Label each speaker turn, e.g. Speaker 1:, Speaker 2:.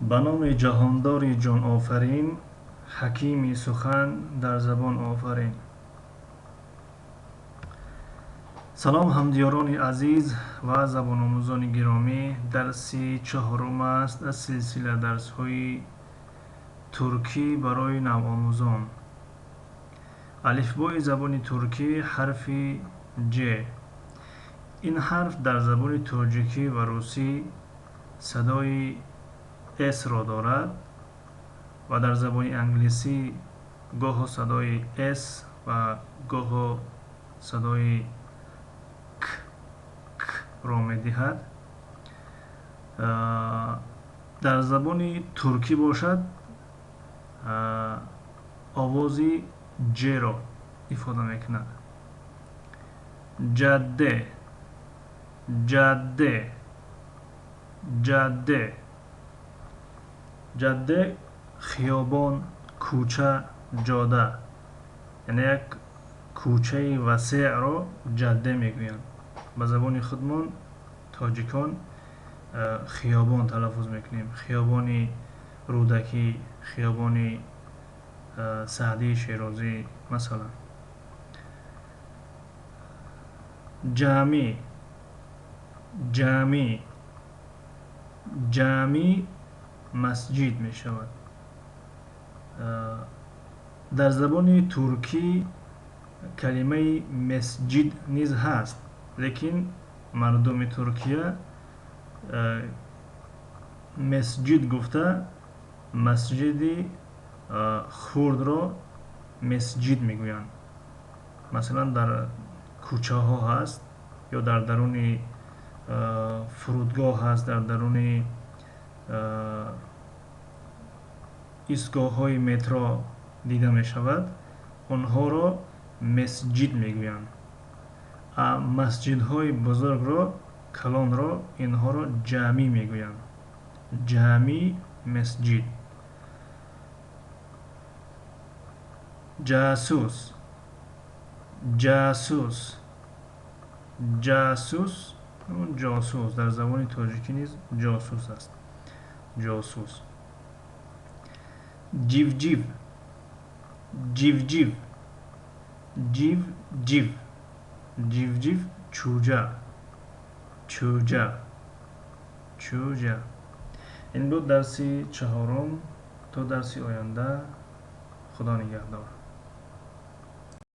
Speaker 1: به نام جهاندار جان آفرین، حکیم سخن در زبان آفرین. سلام همدیاران عزیز و زبان آموزان گرامی. درس چهارم است از سلسله درس های ترکی برای نوآموزان. الفبای زبان ترکی حرف ج. این حرف در زبان تاجیکی و روسی صدای S را دارد و در زبان انگلیسی گاه صدای S و گاه صدای K را می دهد. در زبان ترکی باشد آوازی ج را ifade می کند. جاده، جاده، جاده. جاده خیابان، کوچه، جاده، یعنی یک کوچه وسیع را جاده میگویند. به زبان خودمان تاجیکان خیابان تلفظ میکنیم. خیابان رودکی، خیابان سعدی شیرازی مثلا. جامی، جامی، جامی مسجد می شود. در زبان ترکی کلمه مسجد نیز هست، لیکن مردم ترکیه مسجد گفته مسجد خرد را مسجد می گویند. مثلا در کوچه ها هست یا در درون فرودگاه هست، در درون ایستگاه های مترو دیده می شود، آنها را مسجد می گویند. مسجد های بزرگ را، کلان را، اینها را جامی می گویند. جامی مسجد. جاسوس، جاسوس، جاسوس، جاسوس در زبان تاجیکی نیز جاسوس است. جاسوس. جیوجیو، جیوجیو، جیوجیو، جیوجیو چوجه، چوجه، چوجه. این بود درس چهارم. تا درس آینده، خدا نگهدار.